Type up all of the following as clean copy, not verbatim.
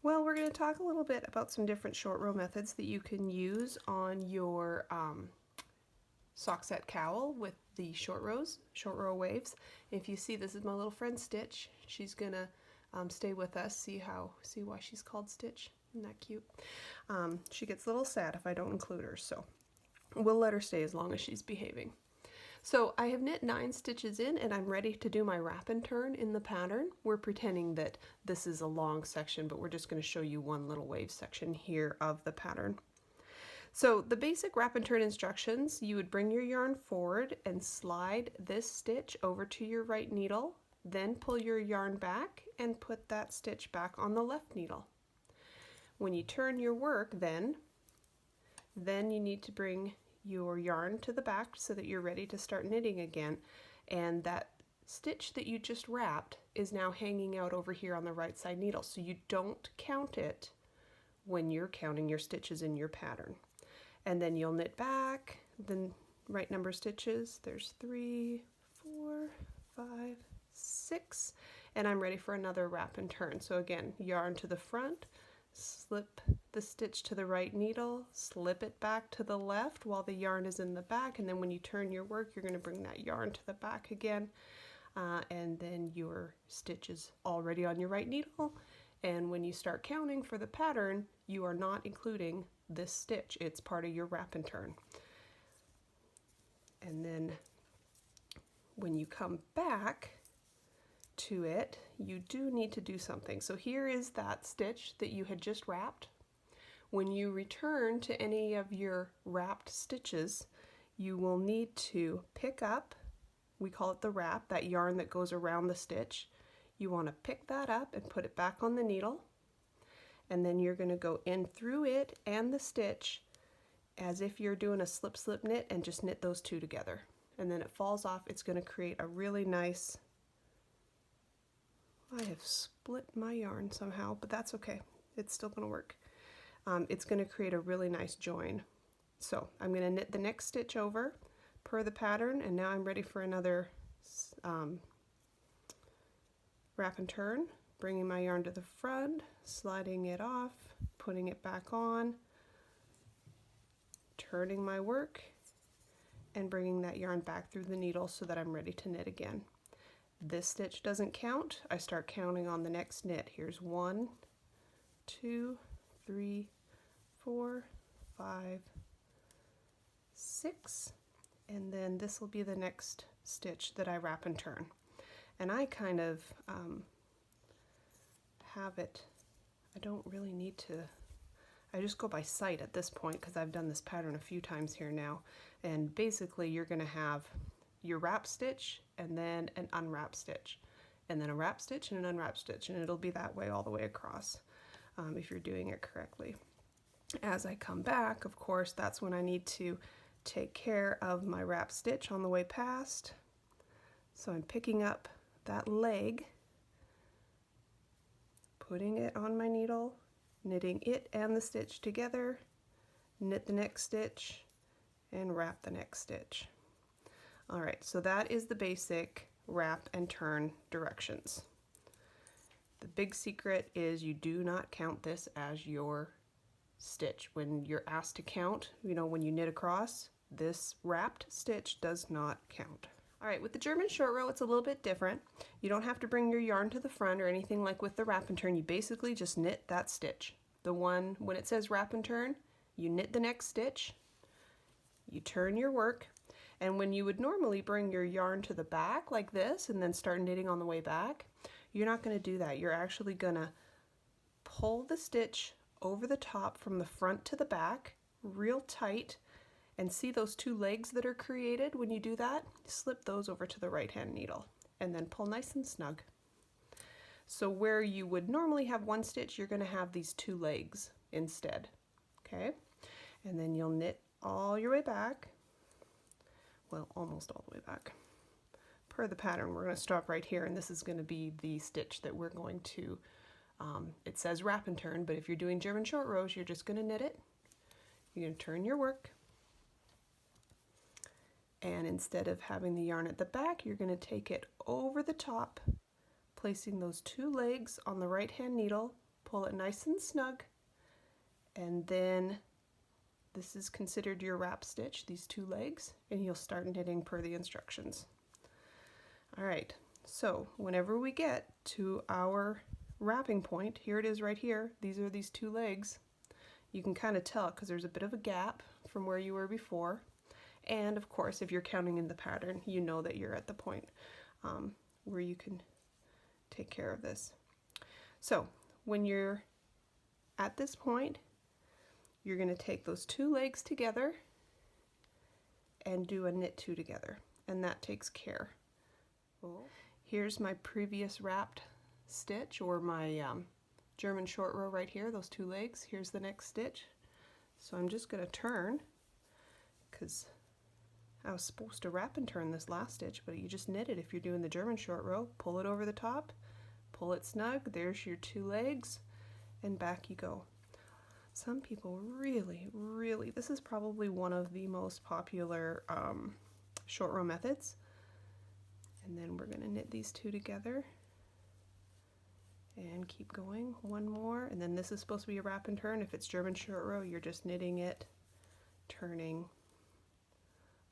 Well, we're going to talk a little bit about some different short row methods that you can use on your sock set cowl with the short row waves. If you see, this is my little friend Stitch. She's gonna stay with us. See why she's called Stitch? Isn't that cute? She gets a little sad if I don't include her, so we'll let her stay as long as she's behaving. So I have knit 9 stitches in and I'm ready to do my wrap and turn in the pattern. We're pretending that this is a long section, but we're just going to show you one little wave section here of the pattern. So the basic wrap and turn instructions, you would bring your yarn forward and slide this stitch over to your right needle, then pull your yarn back and put that stitch back on the left needle. When you turn your work then you need to bring your yarn to the back so that you're ready to start knitting again, and that stitch that you just wrapped is now hanging out over here on the right side needle, so you don't count it when you're counting your stitches in your pattern. And then you'll knit back the right number of stitches. There's 3, 4, 5, 6, and I'm ready for another wrap and turn. So again, yarn to the front, slip the stitch to the right needle, slip it back to the left while the yarn is in the back, and then when you turn your work, you're going to bring that yarn to the back again, and then your stitch is already on your right needle. And when you start counting for the pattern, you are not including this stitch. It's part of your wrap and turn. And then when you come back to it, you do need to do something. So here is that stitch that you had just wrapped. When you return to any of your wrapped stitches, you will need to pick up, we call it the wrap, that yarn that goes around the stitch. You want to pick that up and put it back on the needle, and then you're going to go in through it and the stitch as if you're doing a slip slip knit, and just knit those two together, and then it falls off. It's going to create a really nice, I have split my yarn somehow, but that's okay, it's still going to work. It's going to create a really nice join. So I'm going to knit the next stitch over per the pattern, and now I'm ready for another wrap and turn, bringing my yarn to the front, sliding it off, putting it back on, turning my work, and bringing that yarn back through the needle so that I'm ready to knit again. This stitch doesn't count. I start counting on the next knit. Here's 1, 2, 3, 4, 5, 6, and then this will be the next stitch that I wrap and turn. And I kind of have it, I don't really need to, I just go by sight at this point because I've done this pattern a few times here now. And basically you're going to have your wrap stitch and then an unwrap stitch, and then a wrap stitch and an unwrap stitch, and it'll be that way all the way across if you're doing it correctly. As I come back, of course, that's when I need to take care of my wrap stitch on the way past. So I'm picking up that leg, putting it on my needle, knitting it and the stitch together, knit the next stitch, and wrap the next stitch. All right, so that is the basic wrap and turn directions. The big secret is you do not count this as your stitch. When you're asked to count, when you knit across, this wrapped stitch does not count. All right, with the German short row, it's a little bit different. You don't have to bring your yarn to the front or anything like with the wrap and turn. You basically just knit that stitch. The one, when it says wrap and turn, you knit the next stitch, you turn your work, and when you would normally bring your yarn to the back like this and then start knitting on the way back, you're not going to do that. You're actually going to pull the stitch over the top from the front to the back real tight, and see those two legs that are created when you do that? Slip those over to the right hand needle and then pull nice and snug. So where you would normally have one stitch, you're going to have these two legs instead. Okay? And then you'll knit all your way back. Well, almost all the way back. Per the pattern, we're going to stop right here, and this is going to be the stitch that we're going to, it says wrap and turn, but if you're doing German short rows, you're just going to knit it. You're going to turn your work, and instead of having the yarn at the back, you're going to take it over the top, placing those two legs on the right hand needle pull it nice and snug, and then this is considered your wrap stitch, these 2 legs, and you'll start knitting per the instructions. All right, so whenever we get to our wrapping point, here it is right here, these are these 2 legs. You can kind of tell because there's a bit of a gap from where you were before. And of course, if you're counting in the pattern, you know that you're at the point where you can take care of this. So when you're at this point, you're going to take those 2 legs together and do a knit 2 together, and that takes care. Here's my previous wrapped stitch, or my German short row right here, those 2 legs. Here's the next stitch. So I'm just going to turn, because I was supposed to wrap and turn this last stitch, but you just knit it if you're doing the German short row. Pull it over the top, pull it snug, there's your 2 legs, and back you go. Some people really, this is probably one of the most popular short row methods. And then we're going to knit these 2 together and keep going. 1 more, and then this is supposed to be a wrap and turn. If it's German short row, you're just knitting it, turning,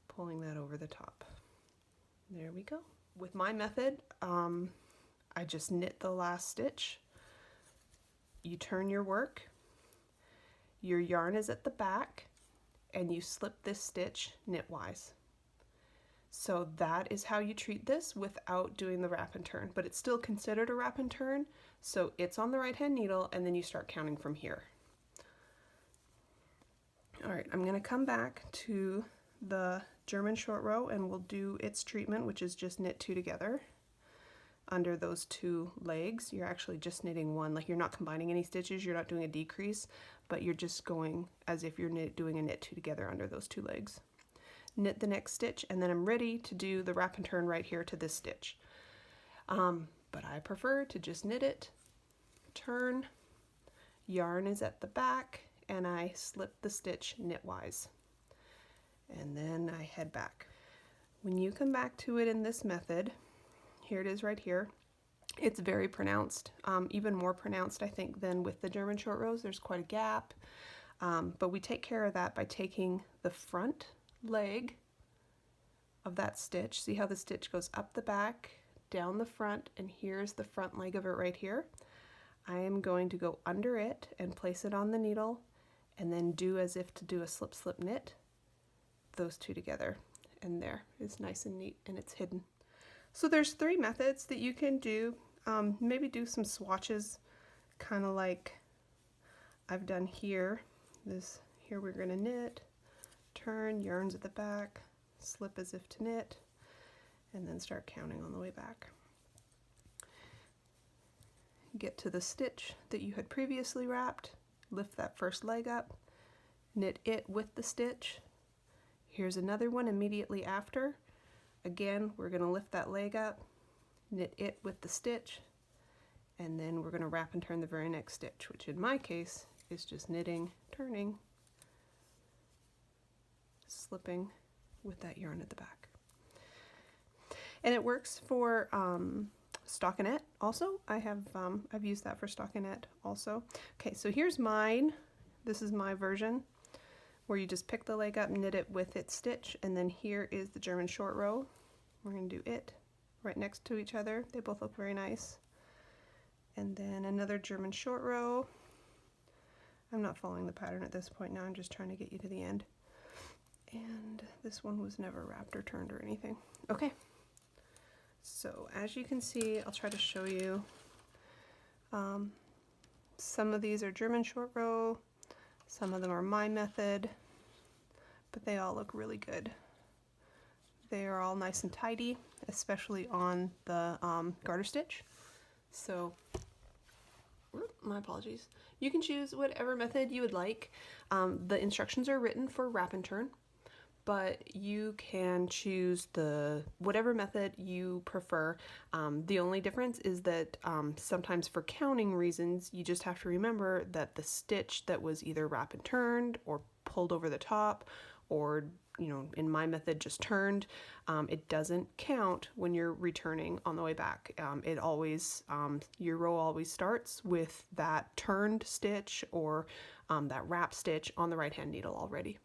pulling that over the top. There we go. With my method, I just knit the last stitch. You turn your work, your yarn is at the back, and you slip this stitch knitwise. So that is how you treat this without doing the wrap and turn, but it's still considered a wrap and turn, so it's on the right hand needle, and then you start counting from here. All right, I'm going to come back to the German short row and we'll do its treatment, which is just knit 2 together under those 2 legs. You're actually just knitting 1, like you're not combining any stitches, you're not doing a decrease, but you're just going as if you're doing a knit 2 together under those 2 legs. Knit the next stitch, and then I'm ready to do the wrap and turn right here to this stitch. But I prefer to just knit it, turn, yarn is at the back, and I slip the stitch knitwise. And then I head back. When you come back to it in this method, here it is right here, it's very pronounced, even more pronounced I think than with the German short rows. There's quite a gap, but we take care of that by taking the front leg of that stitch. See how the stitch goes up the back, down the front, and here's the front leg of it right here. I am going to go under it and place it on the needle, and then do as if to do a slip slip knit those 2 together, and there it's nice and neat and it's hidden. So there's 3 methods that you can do. Maybe do some swatches, kind of like I've done here. Here we're going to knit, turn, yarns at the back, slip as if to knit, and then start counting on the way back. Get to the stitch that you had previously wrapped, lift that first leg up, knit it with the stitch. Here's another one immediately after. Again, we're going to lift that leg up, knit it with the stitch, and then we're going to wrap and turn the very next stitch, which in my case is just knitting, turning, slipping with that yarn at the back. And it works for stockinette also. I've used that for stockinette also. Okay, so here's mine. This is my version, where you just pick the leg up, knit it with its stitch, and then here is the German short row. We're going to do it right next to each other. They both look very nice. And then another German short row. I'm not following the pattern at this point now, I'm just trying to get you to the end. And this one was never wrapped or turned or anything. Okay, so as you can see, I'll try to show you. Some of these are German short row, some of them are my method, but they all look really good. They are all nice and tidy, especially on the garter stitch. So, my apologies. You can choose whatever method you would like. The instructions are written for wrap and turn, but you can choose whatever method you prefer. The only difference is that sometimes for counting reasons, you just have to remember that the stitch that was either wrap and turned or pulled over the top or in my method, just turned, it doesn't count when you're returning on the way back. It always, your row always starts with that turned stitch or that wrap stitch on the right hand needle already.